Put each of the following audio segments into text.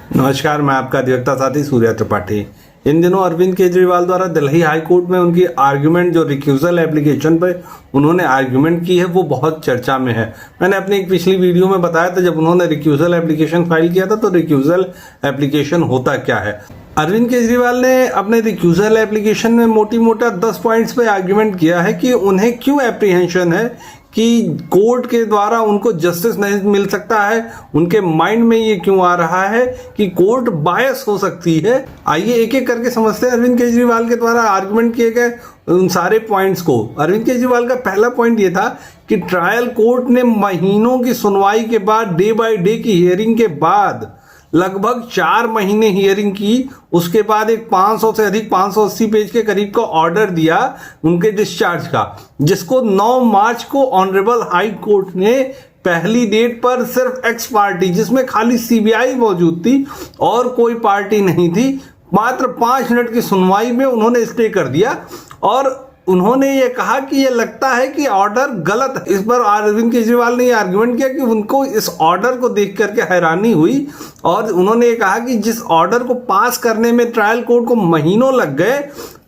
नमस्कार, मैं आपका अधिवक्ता साथी सूर्या त्रिपाठी। इन दिनों अरविंद केजरीवाल द्वारा दिल्ली हाई कोर्ट में उनकी आर्ग्यूमेंट जो रिक्यूजल एप्लीकेशन पर उन्होंने आर्ग्यूमेंट की है वो बहुत चर्चा में है। मैंने अपनी एक पिछली वीडियो में बताया था, जब उन्होंने रिक्यूजल एप्लीकेशन फाइल किया था तो रिक्यूजल एप्लीकेशन होता क्या है। अरविंद केजरीवाल ने अपने रिक्यूजल एप्लीकेशन में मोटी मोटा 10 पॉइंट्स पे आर्ग्यूमेंट किया है कि उन्हें क्यों एप्रीहेंशन है कि कोर्ट के द्वारा उनको जस्टिस नहीं मिल सकता है। उनके माइंड में ये क्यों आ रहा है कि कोर्ट बायस हो सकती है। आइए एक एक करके समझते हैं अरविंद केजरीवाल के द्वारा आर्गुमेंट किए गए उन सारे पॉइंट्स को। अरविंद केजरीवाल का पहला पॉइंट ये था कि ट्रायल कोर्ट ने महीनों की सुनवाई के बाद, डे बाय डे की हियरिंग के बाद, लगभग 4 महीने हियरिंग की, उसके बाद एक 500 से अधिक 580 पेज के करीब का ऑर्डर दिया उनके डिस्चार्ज का, जिसको 9 मार्च को ऑनरेबल हाई कोर्ट ने पहली डेट पर सिर्फ एक्स पार्टी, जिसमें खाली सीबीआई मौजूद थी और कोई पार्टी नहीं थी, मात्र 5 मिनट की सुनवाई में उन्होंने स्टे कर दिया। और उन्होंने ये कहा कि ये लगता है कि ऑर्डर गलत है। इस पर अरविंद केजरीवाल ने ये आर्गुमेंट किया कि उनको इस ऑर्डर को देख करके हैरानी हुई और उन्होंने ये कहा कि जिस ऑर्डर को पास करने में ट्रायल कोर्ट को महीनों लग गए,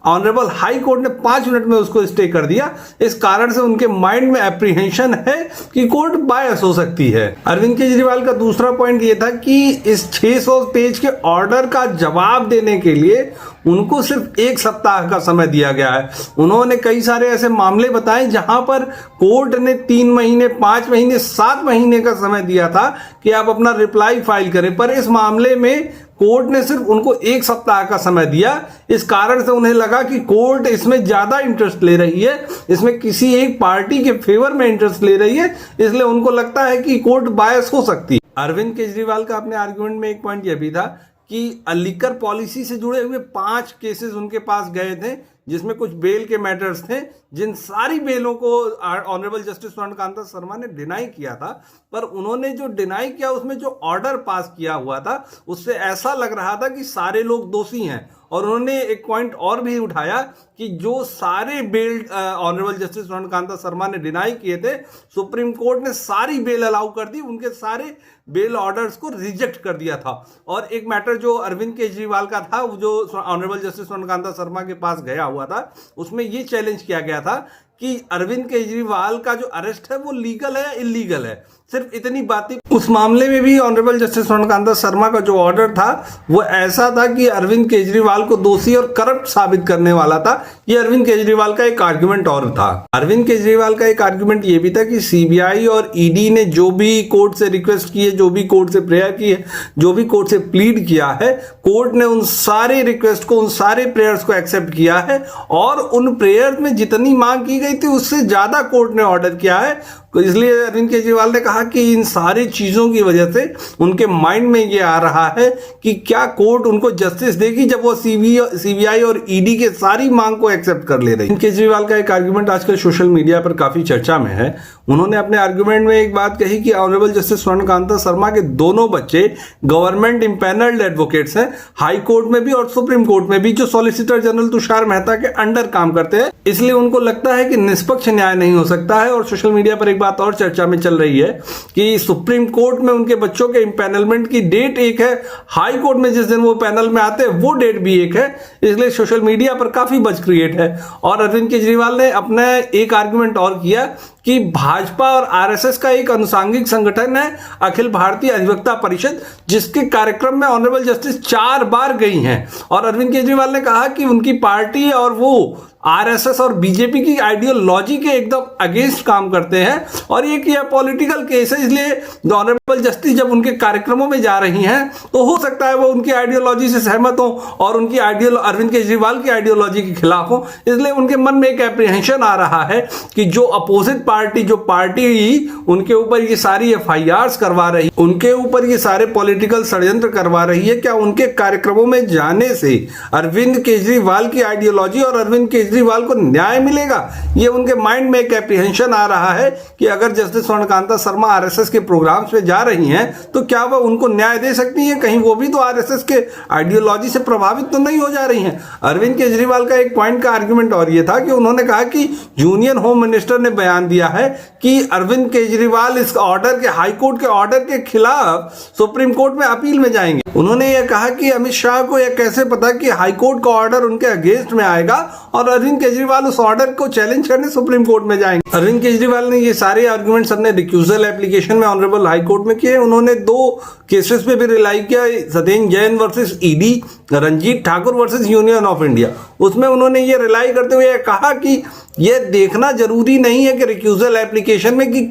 ऑनरेबल हाई कोर्ट ने 5 मिनट में उसको स्टे कर दिया। इस कारण से उनके माइंड में एप्रीहेंशन है कि कोर्ट बायस हो सकती है। अरविंद केजरीवाल का दूसरा पॉइंट ये था कि इस 600 पेज के ऑर्डर का जवाब देने के लिए उनको सिर्फ 1 सप्ताह का समय दिया गया है। उन्होंने कई सारे ऐसे मामले बताए जहां पर कोर्ट ने 3 महीने, 5 महीने, 7 महीने का समय दिया था कि आप अपना रिप्लाई फाइल करें, पर इस मामले में कोर्ट ने सिर्फ उनको 1 सप्ताह का समय दिया। इस कारण से उन्हें लगा कि कोर्ट इसमें ज्यादा इंटरेस्ट ले रही है, इसमें किसी एक पार्टी के फेवर में इंटरेस्ट ले रही है, इसलिए उनको लगता है कि कोर्ट बायस हो सकती है। अरविंद केजरीवाल का अपने आर्गुमेंट में एक पॉइंट यह भी था कि लिकर पॉलिसी से जुड़े हुए 5 केसेस उनके पास गए थे, जिसमें कुछ बेल के मैटर्स थे, जिन सारी बेलों को ऑनरेबल जस्टिस स्वर्णकांता शर्मा ने डिनाई किया था। पर उन्होंने जो डिनाई किया उसमें जो ऑर्डर पास किया हुआ था उससे ऐसा लग रहा था कि सारे लोग दोषी हैं। और उन्होंने एक पॉइंट और भी उठाया कि जो सारे बेल ऑनरेबल जस्टिस स्वर्णकांता शर्मा ने डिनाई किए थे, सुप्रीम कोर्ट ने सारी बेल अलाउ कर दी, उनके सारे बेल ऑर्डर्स को रिजेक्ट कर दिया था। और एक मैटर जो अरविंद केजरीवाल का था, जो ऑनरेबल जस्टिस स्वर्णकांता शर्मा के पास गया हुआ था, उसमें यह चैलेंज किया गया था कि अरविंद केजरीवाल का जो अरेस्ट है वो लीगल है या इलीगल है। सिर्फ इतनी बातें। उस मामले में भी ऑनरेबल जस्टिस स्वर्णकांता शर्मा का जो ऑर्डर था वो ऐसा था कि अरविंद केजरीवाल को दोषी और करप्ट साबित करने वाला था। ये अरविंद केजरीवाल का एक आर्गुमेंट और था। अरविंद केजरीवाल का एक आर्गुमेंट ये भी था कि सीबीआई और ईडी ने जो भी कोर्ट से रिक्वेस्ट की है, जो भी कोर्ट से प्रेयर की है, जो भी कोर्ट से प्लीड किया है, कोर्ट ने उन सारे रिक्वेस्ट को, उन सारे प्रेयर्स को एक्सेप्ट किया है और उन प्रेयर में जितनी मांग की गई थी उससे ज्यादा कोर्ट ने ऑर्डर किया है। इसलिए अरविंद केजरीवाल ने कहा कि इन सारी चीजों की वजह से उनके माइंड में ये आ रहा है कि क्या कोर्ट उनको जस्टिस देगी जब वो सीबीआई और ईडी के सारी मांग को एक्सेप्ट कर ले रही है। केजरीवाल का एक आर्गुमेंट आजकल सोशल मीडिया पर काफी चर्चा में है। उन्होंने अपने आर्गुमेंट में एक बात कही कि ऑनरेबल जस्टिस स्वर्णकांता शर्मा के दोनों बच्चे गवर्नमेंट इंपैनल्ड एडवोकेट्स हैं, हाई कोर्ट में भी और सुप्रीम कोर्ट में भी, जो सॉलिसिटर जनरल तुषार मेहता के अंडर काम करते हैं। इसलिए उनको लगता है कि निष्पक्ष न्याय नहीं हो सकता है। और सोशल मीडिया पर एक बात और चर्चा में चल रही है कि सुप्रीम कोर्ट में उनके बच्चों के इंपैनलमेंट की डेट एक है, हाई कोर्ट में जिस दिन वो पैनल में आते हैं वो डेट भी एक है। इसलिए सोशल मीडिया पर काफी बज क्रिएट है। और अरविंद केजरीवाल ने अपना एक आर्गुमेंट और किया कि भाजपा और आरएसएस का एक अनुसांगिक संगठन है अखिल भारतीय अधिवक्ता परिषद, जिसके कार्यक्रम में ऑनरेबल जस्टिस 4 बार गई हैं। और अरविंद केजरीवाल ने कहा कि उनकी पार्टी और वो आरएसएस और बीजेपी की आइडियोलॉजी के एकदम अगेंस्ट काम करते हैं और ये किया पॉलिटिकल केस है। इसलिए ऑनरेबल जस्टिस जब उनके कार्यक्रमों में जा रही हैं तो हो सकता है वो उनकी आइडियोलॉजी से सहमत हो और उनकी अरविंद केजरीवाल की आइडियोलॉजी के खिलाफ हो। इसलिए उनके मन में एक एप्रीहेंशन आ रहा है कि जो अपोजिट पार्टी, जो पार्टी उनके ऊपर ये सारी एफआईआर्स करवा रही, उनके ऊपर ये सारे पॉलिटिकल षड्यंत्र करवा रही है, क्या उनके कार्यक्रमों में जाने से अरविंद केजरीवाल की आइडियोलॉजी और अरविंद केजरीवाल को न्याय मिलेगा? ये उनके माइंड में एक एप्रीहेंशन आ रहा है कि अगर जस्टिस स्वर्णकांता शर्मा आरएसएस के प्रोग्राम्स में जा रही हैं तो क्या वह उनको न्याय दे सकती हैं? कहीं वो भी तो आरएसएस के आइडियोलॉजी से प्रभावित तो नहीं हो जा रही हैं? अरविंद केजरीवाल का एक पॉइंट का आर्गुमेंट और ये था कि उन्होंने कहा कि यूनियन होम मिनिस्टर ने बयान दिया है कि अरविंद केजरीवाल इस ऑर्डर के, हाई कोर्ट के ऑर्डर के खिलाफ सुप्रीम कोर्ट में अपील में जाएंगे। उन्होंने यह कहा कि अमित शाह को यह कैसे पता कि हाई कोर्ट का ऑर्डर उनके अगेंस्ट में आएगा और अरविंद केजरीवाल उस ऑर्डर को चैलेंज करने सुप्रीम कोर्ट में जाएंगे। अरविंद केजरीवाल ने ये सारे आर्गुमेंट्स अपने रिक्यूजल एप्लीकेशन में ऑनरेबल हाई कोर्ट में किए। उन्होंने 2 केसेस पे भी रिलाई किया, Satyendra Jain versus ED, Ranjit Thakur versus Union of India. उसमें उन्होंने ये रिलाई करते हुए कहा कि यह देखना जरूरी नहीं है कि रिक्यूजल एप्लीकेशन में कि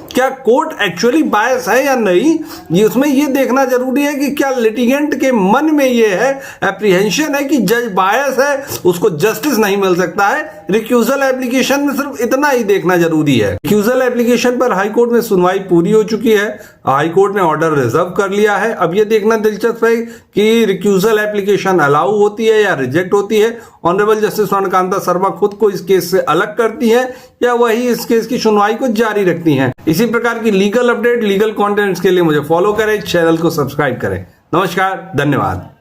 क्या कोर्ट एक्चुअली बायस है या नहीं, ये उसमें ये देखना जरूरी है कि क्या लिटिगेंट के मन में ये है, एप्रीहेंशन है कि जज बायस है, उसको जस्टिस नहीं मिल सकता है। रिक्यूजल एप्लीकेशन में सिर्फ इतना ही देखना जरूरी है। रिक्यूजल एप्लीकेशन पर हाई कोर्ट में सुनवाई पूरी हो चुकी है, हाई कोर्ट ने ऑर्डर रिजर्व कर लिया है। अब यह देखना दिलचस्प है कि रिक्यूजल एप्लीकेशन अलाउ होती है या रिजेक्ट होती है। ऑनरेबल जस्टिस स्वर्णकांता शर्मा खुद को इस केस से अलग करती है या वही इस केस की सुनवाई को जारी रखती हैं। इसी प्रकार की लीगल अपडेट, लीगल कंटेंट्स के लिए मुझे फॉलो करें, चैनल को सब्सक्राइब करें। नमस्कार, धन्यवाद।